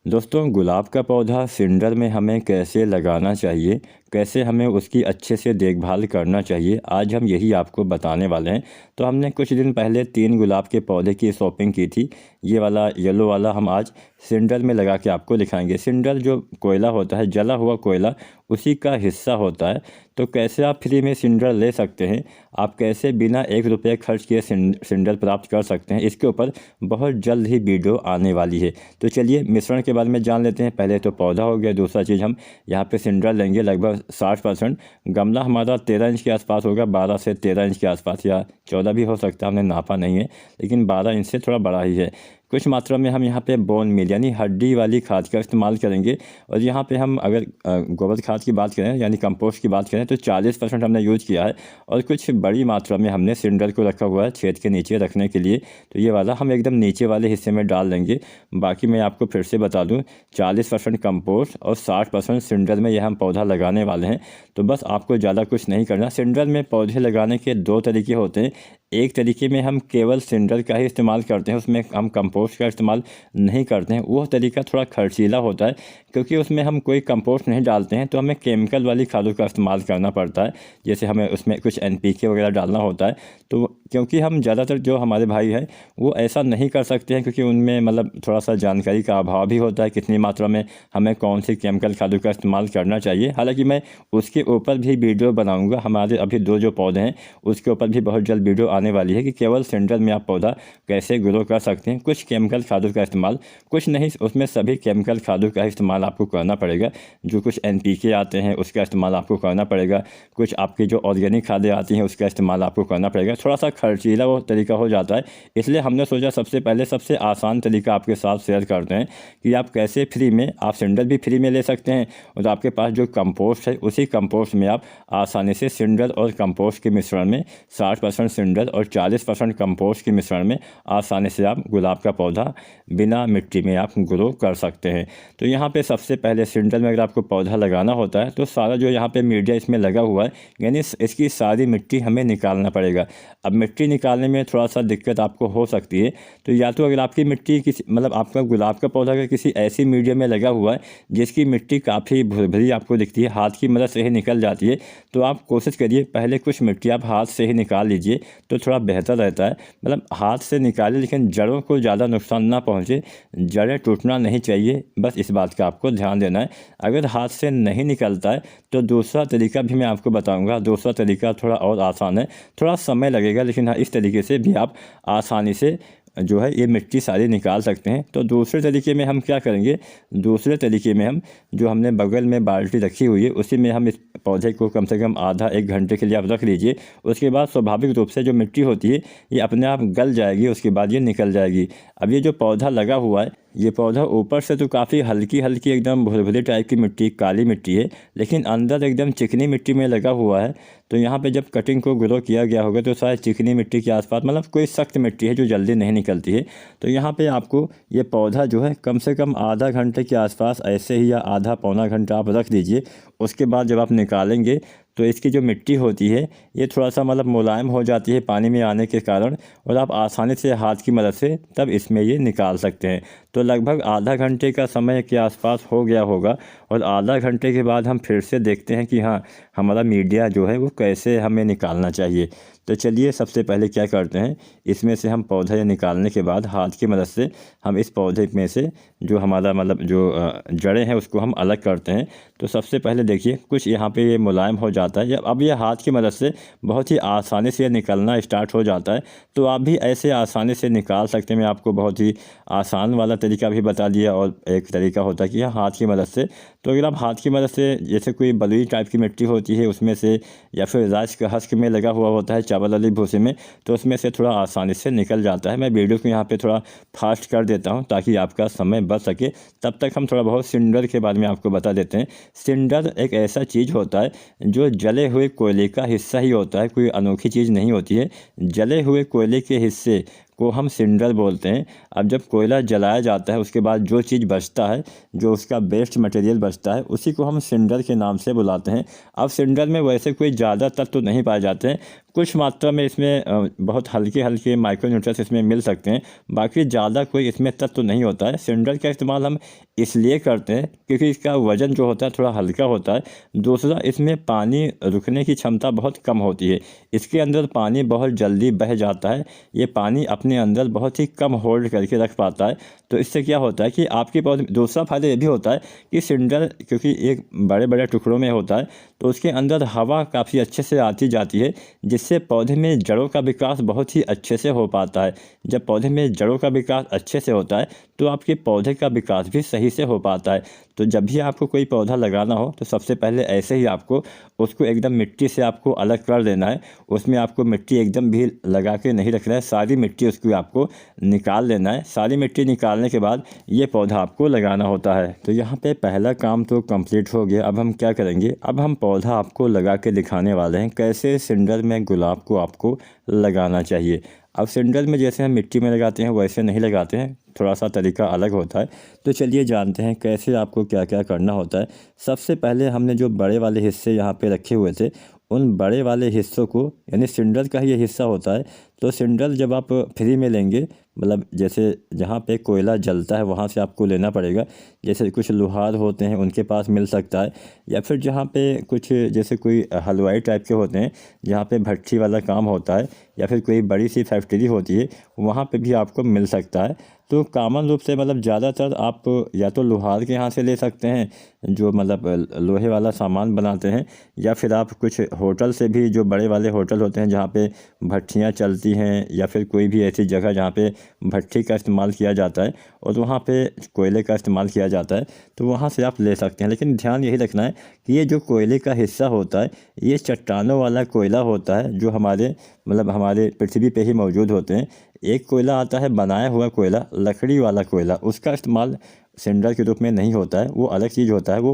दोस्तों, गुलाब का पौधा सिंडर में हमें कैसे लगाना चाहिए, कैसे हमें उसकी अच्छे से देखभाल करना चाहिए, आज हम यही आपको बताने वाले हैं। तो हमने कुछ दिन पहले 3 गुलाब के पौधे की शॉपिंग की थी। ये वाला येलो वाला हम आज सिंडर में लगा के आपको दिखाएंगे। सिंडर जो कोयला होता है, जला हुआ कोयला, उसी का हिस्सा होता है। तो कैसे आप फ्री में सिंडर ले सकते हैं, आप कैसे बिना 1 रुपये खर्च किए सिंडर प्राप्त कर सकते हैं, इसके ऊपर बहुत जल्द ही वीडियो आने वाली है। तो चलिए मिश्रण के बारे में जान लेते हैं। पहले तो पौधा हो गया, दूसरा चीज़ हम यहाँ पे सिंडर लेंगे लगभग 60%। गमला हमारा 13 इंच के आसपास होगा, 12 से 13 इंच के आसपास, या 14 भी हो सकता है, हमने नापा नहीं है, लेकिन 12 इंच से थोड़ा बड़ा ही है। कुछ मात्रा में हम यहाँ पे बोन मील यानी हड्डी वाली खाद का इस्तेमाल करेंगे। और यहाँ पे हम अगर गोबर खाद की बात करें यानी कंपोस्ट की बात करें तो 40% हमने यूज़ किया है। और कुछ बड़ी मात्रा में हमने सिंडर को रखा हुआ है छेद के नीचे रखने के लिए। तो ये वाला हम एकदम नीचे वाले हिस्से में डाल देंगे। बाकी मैं आपको फिर से बता दूँ, 40% कंपोस्ट और 60% सिंडर में यह हम पौधा लगाने वाले हैं। तो बस आपको ज़्यादा कुछ नहीं करना। सिंडर में पौधे लगाने के 2 तरीके होते हैं। एक तरीके में हम केवल सिंडर का ही इस्तेमाल करते हैं, उसमें हम कंपोस्ट का इस्तेमाल नहीं करते हैं। वो तरीका थोड़ा खर्चीला होता है, क्योंकि उसमें हम कोई कंपोस्ट नहीं डालते हैं, तो हमें केमिकल वाली खादों का इस्तेमाल करना पड़ता है। जैसे हमें उसमें कुछ NPK वगैरह डालना होता है। तो क्योंकि हम ज़्यादातर जो हमारे भाई हैं वो ऐसा नहीं कर सकते हैं, क्योंकि उनमें मतलब थोड़ा सा जानकारी का अभाव भी होता है, कितनी मात्रा में हमें कौन सी केमिकल खादों का इस्तेमाल करना चाहिए। हालाँकि मैं उसके ऊपर भी वीडियो बनाऊँगा। हमारे अभी 2 जो पौधे हैं उसके ऊपर भी बहुत जल्द वीडियो आने वाली है कि केवल सिंडर में आप पौधा कैसे ग्रो कर सकते हैं। कुछ केमिकल खादों का इस्तेमाल, कुछ नहीं, उसमें सभी केमिकल खादों का इस्तेमाल आपको करना पड़ेगा। जो कुछ NPK आते हैं उसका इस्तेमाल आपको करना पड़ेगा। कुछ आपकी जो ऑर्गेनिक खादें आती हैं उसका इस्तेमाल आपको करना पड़ेगा। थोड़ा सा खर्चीला वो तरीका हो जाता है, इसलिए हमने सोचा सबसे पहले सबसे आसान तरीका आपके साथ शेयर करते हैं कि आप कैसे फ्री में, आप सिंडर भी फ्री में ले सकते हैं, और आपके पास जो कंपोस्ट है उसी कंपोस्ट में आप आसानी से सिंडर और कंपोस्ट के मिश्रण में 60% सिंडर और 40% कंपोस्ट के मिश्रण में आसानी से आप गुलाब का पौधा बिना मिट्टी में आप ग्रो कर सकते हैं। तो यहाँ पे सबसे पहले सिंडर में अगर आपको पौधा लगाना होता है तो सारा जो यहाँ पे मीडिया इसमें लगा हुआ है, यानी इसकी सारी मिट्टी हमें निकालना पड़ेगा। अब मिट्टी निकालने में थोड़ा सा दिक्कत आपको हो सकती है। तो या तो अगर आपकी मिट्टी किसी, मतलब आपका गुलाब का पौधा अगर किसी ऐसी मीडिया में लगा हुआ है जिसकी मिट्टी काफ़ी भुरभुरी आपको दिखती है, हाथ की मदद से ही निकल जाती है, तो आप कोशिश करिए पहले कुछ मिट्टी आप हाथ से ही निकाल लीजिए, तो थोड़ा बेहतर रहता है। मतलब हाथ से निकालें, लेकिन जड़ों को ज़्यादा नुकसान ना पहुँचे, जड़ें टूटना नहीं चाहिए, बस इस बात का आपको ध्यान देना है। अगर हाथ से नहीं निकलता है तो दूसरा तरीका भी मैं आपको बताऊंगा। दूसरा तरीका थोड़ा और आसान है, थोड़ा समय लगेगा, लेकिन हाँ, इस तरीके से भी आप आसानी से जो है ये मिट्टी सारी निकाल सकते हैं। तो दूसरे तरीके में हम क्या करेंगे, दूसरे तरीके में हम जो हमने बगल में बाल्टी रखी हुई है उसी में हम इस पौधे को कम से कम आधा 1 घंटे के लिए आप रख लीजिए। उसके बाद स्वाभाविक रूप से जो मिट्टी होती है ये अपने आप गल जाएगी, उसके बाद ये निकल जाएगी। अब ये जो पौधा लगा हुआ है, ये पौधा ऊपर से तो काफ़ी हल्की हल्की एकदम भुरभुरी टाइप की मिट्टी, काली मिट्टी है, लेकिन अंदर एकदम चिकनी मिट्टी में लगा हुआ है। तो यहाँ पे जब कटिंग को ग्रो किया गया होगा तो शायद चिकनी मिट्टी के आसपास, मतलब कोई सख्त मिट्टी है जो जल्दी नहीं निकलती है। तो यहाँ पे आपको ये पौधा जो है कम से कम आधा घंटे के आसपास ऐसे ही, या आधा पौना घंटा आप रख दीजिए। उसके बाद जब आप निकालेंगे तो इसकी जो मिट्टी होती है ये थोड़ा सा मतलब मुलायम हो जाती है पानी में आने के कारण, और आप आसानी से हाथ की मदद से तब इसमें ये निकाल सकते हैं। तो लगभग आधा घंटे का समय के आसपास हो गया होगा, और आधा घंटे के बाद हम फिर से देखते हैं कि हाँ, हमारा मीडिया जो है वो कैसे हमें निकालना चाहिए। तो चलिए सबसे पहले क्या करते हैं, इसमें से हम पौधा निकालने के बाद हाथ की मदद से हम इस पौधे में से जो हमारा मतलब जो जड़ें हैं उसको हम अलग करते हैं। तो सबसे पहले देखिए कुछ यहाँ पे ये मुलायम हो जाता है। अब ये हाथ की मदद से बहुत ही आसानी से निकलना स्टार्ट हो जाता है। तो आप भी ऐसे आसानी से निकाल सकते हैं। मैं आपको बहुत ही आसान वाला तरीका भी बता दिया, और एक तरीका होता है कि हाथ की मदद से। तो अगर आप हाथ की मदद से, जैसे कोई बलुई टाइप की मिट्टी होती है उसमें से, या फिर राज का हस्क में लगा हुआ होता है चावल वाली भूसे में, तो उसमें से थोड़ा आसानी से निकल जाता है। मैं वीडियो को यहाँ पे थोड़ा फास्ट कर देता हूँ ताकि आपका समय बच सके। तब तक हम थोड़ा बहुत सिंडर के बारे में आपको बता देते हैं। सिंडर एक ऐसा चीज़ होता है जो जले हुए कोयले का हिस्सा ही होता है, कोई अनोखी चीज़ नहीं होती है। जले हुए कोयले के हिस्से को हम सिंडर बोलते हैं। अब जब कोयला जलाया जाता है उसके बाद जो चीज़ बचता है, जो उसका वेस्ट मटेरियल बचता है, उसी को हम सिंडर के नाम से बुलाते हैं। अब सिंडर में वैसे कोई ज़्यादा तत्व तो नहीं पाए जाते हैं, कुछ मात्रा में इसमें बहुत हल्के हल्के माइक्रोन्यूट्रिएंट्स इसमें मिल सकते हैं, बाकी ज़्यादा कोई इसमें तत्व नहीं होता है। सिंडर का इस्तेमाल हम इसलिए करते हैं क्योंकि इसका वज़न जो होता है थोड़ा हल्का होता है। दूसरा, इसमें पानी रुकने की क्षमता बहुत कम होती है, इसके अंदर पानी बहुत जल्दी बह जाता है, ये पानी अपने अंदर बहुत ही कम होल्ड करके रख पाता है। तो इससे क्या होता है कि आपके पौधे, दूसरा फायदा ये भी होता है कि सिंडर क्योंकि एक बड़े बड़े टुकड़ों में होता है तो उसके अंदर हवा काफ़ी अच्छे से आती जाती है, जिससे पौधे में जड़ों का विकास बहुत ही अच्छे से हो पाता है। जब पौधे में जड़ों का विकास अच्छे से होता है तो आपके पौधे का विकास भी सही से हो पाता है। तो जब भी आपको कोई पौधा लगाना हो तो सबसे पहले ऐसे ही आपको उसको एकदम मिट्टी से आपको अलग कर देना है। उसमें आपको मिट्टी एकदम भी लगा के नहीं रखना है, सारी मिट्टी उसकी आपको निकाल लेना है। सारी मिट्टी निकालने के बाद ये पौधा आपको लगाना होता है। तो यहाँ पे पहला काम तो कंप्लीट हो गया। अब हम क्या करेंगे, अब हम पौधा आपको लगा के दिखाने वाले हैं कैसे सिंडर में गुलाब को आपको लगाना चाहिए। अब सिंडर में जैसे हम मिट्टी में लगाते हैं वैसे नहीं लगाते हैं, थोड़ा सा तरीका अलग होता है। तो चलिए जानते हैं कैसे आपको क्या क्या करना होता है। सबसे पहले हमने जो बड़े वाले हिस्से यहाँ पे रखे हुए थे, उन बड़े वाले हिस्सों को, यानी सिंडर का ही ये हिस्सा होता है, तो सिंडर जब आप फ्री में लेंगे, मतलब जैसे जहाँ पे कोयला जलता है वहाँ से आपको लेना पड़ेगा। जैसे कुछ लोहार होते हैं उनके पास मिल सकता है, या फिर जहाँ पे कुछ जैसे कोई हलवाई टाइप के होते हैं जहाँ पे भट्ठी वाला काम होता है, या फिर कोई बड़ी सी फैक्ट्री होती है वहाँ पे भी आपको मिल सकता है। तो कॉमन रूप से मतलब ज़्यादातर आप या तो लोहार के यहाँ से ले सकते हैं जो मतलब लोहे वाला सामान बनाते हैं, या फिर आप कुछ होटल से भी, जो बड़े वाले होटल होते हैं जहाँ पे भट्ठियाँ चलती हैं, या फिर कोई भी ऐसी जगह जहाँ पे भट्ठी का इस्तेमाल किया जाता है और वहाँ पे कोयले का इस्तेमाल किया जाता है, तो वहाँ से आप ले सकते हैं। लेकिन ध्यान यही रखना है कि ये जो कोयले का हिस्सा होता है ये चट्टानों वाला कोयला होता है, जो हमारे मतलब हमारे पृथ्वी पे ही मौजूद होते हैं। एक कोयला आता है बनाया हुआ कोयला, लकड़ी वाला कोयला, उसका इस्तेमाल सिंडर के रूप में नहीं होता है, वो अलग चीज़ होता है। वो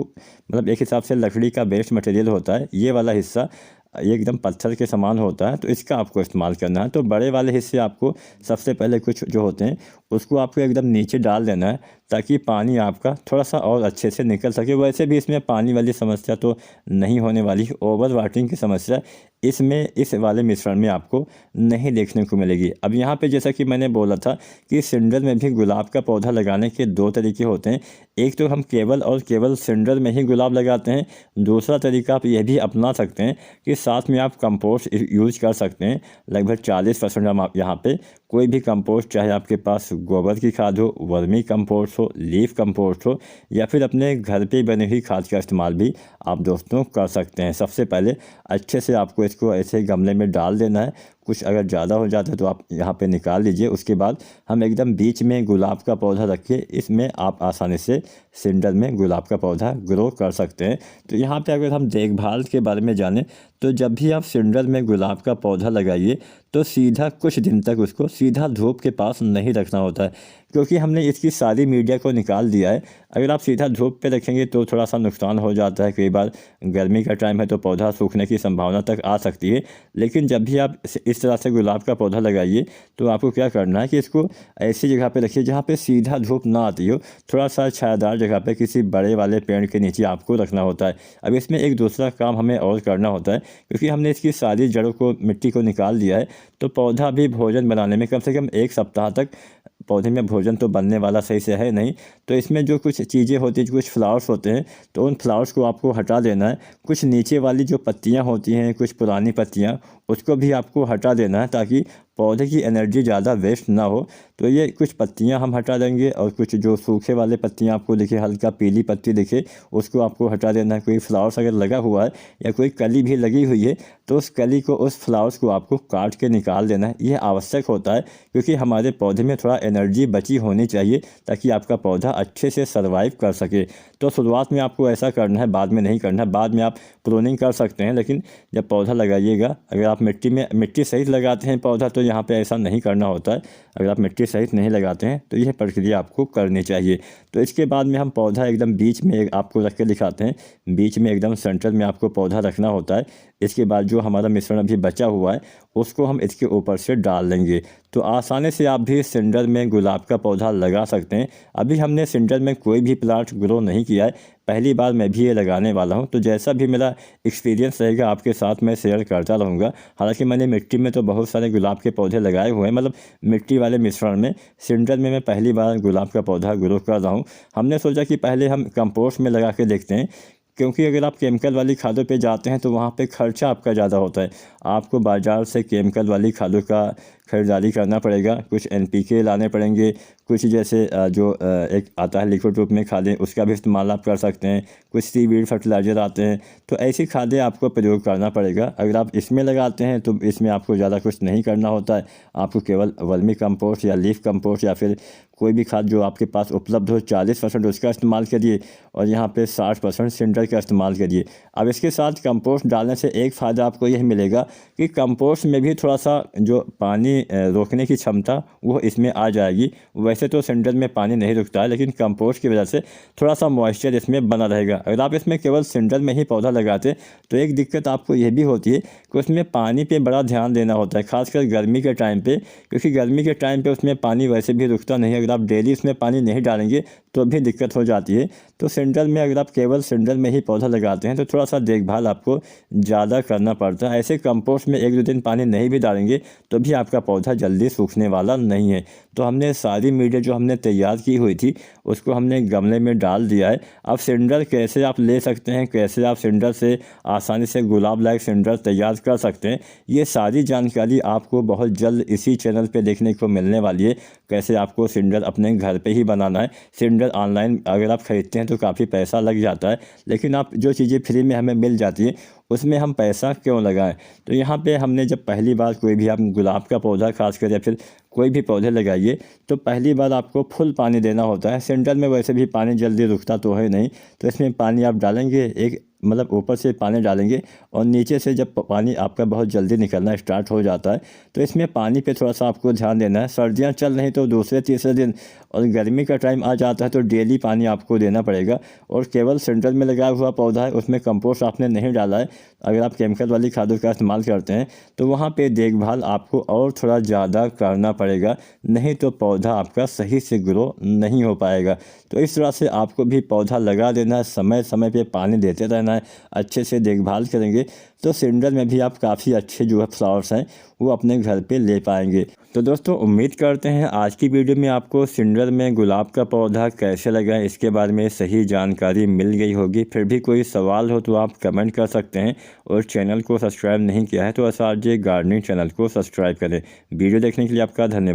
मतलब एक हिसाब से लकड़ी का बेस्ट मटेरियल होता है। ये वाला हिस्सा ये एकदम पत्थर के समान होता है, तो इसका आपको इस्तेमाल करना है। तो बड़े वाले हिस्से आपको सबसे पहले कुछ जो होते हैं उसको आपको एकदम नीचे डाल देना है, ताकि पानी आपका थोड़ा सा और अच्छे से निकल सके। वैसे भी इसमें पानी वाली समस्या तो नहीं होने वाली, ओवर वाटरिंग की समस्या इसमें इस वाले मिश्रण में आपको नहीं देखने को मिलेगी। अब यहाँ पे जैसा कि मैंने बोला था कि सिंडर में भी गुलाब का पौधा लगाने के दो तरीके होते हैं। एक तो हम केवल और केवल सिंडर में ही गुलाब लगाते हैं। दूसरा तरीका आप यह भी अपना सकते हैं कि साथ में आप कंपोस्ट यूज कर सकते हैं। लगभग 40% हम आप यहाँ पे कोई भी कंपोस्ट, चाहे आपके पास गोबर की खाद हो, वर्मी कंपोस्ट हो, लीफ कंपोस्ट हो, या फिर अपने घर पे बनी हुई खाद का इस्तेमाल भी आप दोस्तों कर सकते हैं। सबसे पहले अच्छे से आपको इसको ऐसे गमले में डाल देना है। कुछ अगर ज़्यादा हो जाता है तो आप यहाँ पे निकाल लीजिए। उसके बाद हम एकदम बीच में गुलाब का पौधा रखिए, इसमें आप आसानी से सिंडर में गुलाब का पौधा ग्रो कर सकते हैं। तो यहाँ पे अगर हम देखभाल के बारे में जानें तो जब भी आप सिंडर में गुलाब का पौधा लगाइए तो सीधा कुछ दिन तक उसको सीधा धूप के पास नहीं रखना होता है, क्योंकि हमने इसकी सारी मीडिया को निकाल दिया है। अगर आप सीधा धूप पे रखेंगे तो थोड़ा सा नुकसान हो जाता है। कई बार गर्मी का टाइम है तो पौधा सूखने की संभावना तक आ सकती है। लेकिन जब भी आप इस तरह से गुलाब का पौधा लगाइए तो आपको क्या करना है कि इसको ऐसी जगह पे रखिए जहाँ पे सीधा धूप ना आती हो। थोड़ा सा छायादार जगह पे किसी बड़े वाले पेड़ के नीचे आपको रखना होता है। अब इसमें एक दूसरा काम हमें और करना होता है, क्योंकि हमने इसकी सारी जड़ों को, मिट्टी को निकाल दिया है, तो पौधा भी भोजन बनाने में कम से कम 1 सप्ताह तक पौधे में भोजन तो बनने वाला सही से है नहीं। तो इसमें जो कुछ चीज़ें होती हैं, कुछ फ्लावर्स होते हैं, तो उन फ्लावर्स को आपको हटा देना है। कुछ नीचे वाली जो पत्तियां होती हैं, कुछ पुरानी पत्तियां, उसको भी आपको हटा देना है ताकि पौधे की एनर्जी ज़्यादा वेस्ट ना हो। तो ये कुछ पत्तियां हम हटा देंगे, और कुछ जो सूखे वाले पत्तियां आपको दिखे, हल्का पीली पत्ती दिखे, उसको आपको हटा देना है। कोई फ्लावर्स अगर लगा हुआ है या कोई कली भी लगी हुई है तो उस कली को, उस फ्लावर्स को आपको काट के निकाल देना है। यह आवश्यक होता है, क्योंकि हमारे पौधे में थोड़ा एनर्जी बची होनी चाहिए ताकि आपका पौधा अच्छे से सर्वाइव कर सके। तो शुरुआत में आपको ऐसा करना है, बाद में नहीं करना है। बाद में आप प्रूनिंग कर सकते हैं, लेकिन जब पौधा लगाइएगा, अगर आप मिट्टी सहित लगाते हैं पौधा, तो यहाँ पे ऐसा नहीं करना होता है। अगर आप मिट्टी सहित नहीं लगाते हैं तो यह प्रक्रिया आपको करनी चाहिए। तो इसके बाद में हम पौधा एकदम बीच में आपको रख के दिखाते हैं। बीच में एकदम सेंटर में आपको पौधा रखना होता है। इसके बाद जो हमारा मिश्रण अभी बचा हुआ है उसको हम इसके ऊपर से डाल देंगे। तो आसानी से आप भी सिंडर में गुलाब का पौधा लगा सकते हैं। अभी हमने सिंडर में कोई भी प्लांट ग्रो नहीं किया है, पहली बार मैं भी ये लगाने वाला हूँ। तो जैसा भी मेरा एक्सपीरियंस रहेगा आपके साथ मैं शेयर करता रहूँगा। हालांकि मैंने मिट्टी में तो बहुत सारे गुलाब के पौधे लगाए हुए हैं, मतलब मिट्टी वाले मिश्रण में। सिंडर में मैं पहली बार गुलाब का पौधा ग्रो कर रहा हूँ। हमने सोचा कि पहले हम कंपोस्ट में लगा के देखते हैं, क्योंकि अगर आप केमिकल वाली खादों पे जाते हैं तो वहाँ पे खर्चा आपका ज़्यादा होता है। आपको बाज़ार से केमिकल वाली खादों का खरीदारी करना पड़ेगा, कुछ NPK लाने पड़ेंगे, कुछ जैसे जो एक आता है लिक्विड रूप में खादें, उसका भी इस्तेमाल आप कर सकते हैं, कुछ सीवीड फर्टिलाइज़र आते हैं। तो ऐसी खादें आपको प्रयोग करना पड़ेगा। अगर आप इसमें लगाते हैं तो इसमें आपको ज़्यादा कुछ नहीं करना होता है, आपको केवल वर्मी कंपोस्ट या लीफ कंपोस्ट या फिर कोई भी खाद जो आपके पास उपलब्ध हो 40% उसका इस्तेमाल करिए और यहाँ पे 60% सिंडर का इस्तेमाल करिए। अब इसके साथ कंपोस्ट डालने से एक फ़ायदा आपको यह मिलेगा कि कंपोस्ट में भी थोड़ा सा जो पानी रोकने की क्षमता वो इसमें आ जाएगी। वैसे तो सिंडर में पानी नहीं रुकता है, लेकिन कंपोस्ट की वजह से थोड़ा सा मॉइस्चर इसमें बना रहेगा। अगर आप इसमें केवल सिंडर में ही पौधा लगाते तो एक दिक्कत आपको यह भी होती है कि उसमें पानी पे बड़ा ध्यान देना होता है, खासकर गर्मी के टाइम पे, क्योंकि गर्मी के टाइम पे उसमें पानी वैसे भी रुकता नहीं। अगर आप डेली इसमें पानी नहीं डालेंगे तो भी दिक्कत हो जाती है। तो सिंडर में अगर आप केवल सिंडर में ही पौधा लगाते हैं तो थोड़ा सा देखभाल आपको ज़्यादा करना पड़ता है। ऐसे कंपोस्ट में 1-2 दिन पानी नहीं भी डालेंगे तो भी आपका पौधा जल्दी सूखने वाला नहीं है। तो हमने सारी मीडिया जो हमने तैयार की हुई थी उसको हमने गमले में डाल दिया है। अब सिंडर कैसे आप ले सकते हैं, कैसे आप सिंडर से आसानी से गुलाब लाइक सिंडर तैयार कर सकते हैं, ये सारी जानकारी आपको बहुत जल्द इसी चैनल पे देखने को मिलने वाली है। कैसे आपको सिंडर अपने घर पे ही बनाना है। सिंडर ऑनलाइन अगर आप ख़रीदते हैं तो काफ़ी पैसा लग जाता है, लेकिन आप जो चीज़ें फ्री में हमें मिल जाती हैं उसमें हम पैसा क्यों लगाएं। तो यहाँ पे हमने जब पहली बार कोई भी आप गुलाब का पौधा खासकर या फिर कोई भी पौधे लगाइए तो पहली बार आपको फुल पानी देना होता है। सिंडर में वैसे भी पानी जल्दी रुकता तो है नहीं, तो इसमें पानी आप डालेंगे एक मतलब ऊपर से पानी डालेंगे और नीचे से जब पानी आपका बहुत जल्दी निकलना स्टार्ट हो जाता है तो इसमें पानी पे थोड़ा सा आपको ध्यान देना है। सर्दियाँ चल रही तो दूसरे तीसरे दिन और गर्मी का टाइम आ जाता है तो डेली पानी आपको देना पड़ेगा। और केवल सेंटर में लगाया हुआ पौधा है, उसमें कंपोस्ट आपने नहीं डाला है, अगर आप केमिकल वाली खादों का इस्तेमाल करते हैं तो वहाँ पे देखभाल आपको और थोड़ा ज़्यादा करना पड़ेगा, नहीं तो पौधा आपका सही से ग्रो नहीं हो पाएगा। तो इस तरह से आपको भी पौधा लगा देना है, समय समय पे पानी देते रहना है, अच्छे से देखभाल करेंगे तो सिंडर में भी आप काफ़ी अच्छे जो है फ्लावर्स हैं वो अपने घर पे ले पाएंगे। तो दोस्तों उम्मीद करते हैं आज की वीडियो में आपको सिंडर में गुलाब का पौधा कैसे लगाएं इसके बारे में सही जानकारी मिल गई होगी। फिर भी कोई सवाल हो तो आप कमेंट कर सकते हैं और चैनल को सब्सक्राइब नहीं किया है तो एसआरजे गार्डनिंग चैनल को सब्सक्राइब करें। वीडियो देखने के लिए आपका धन्यवाद।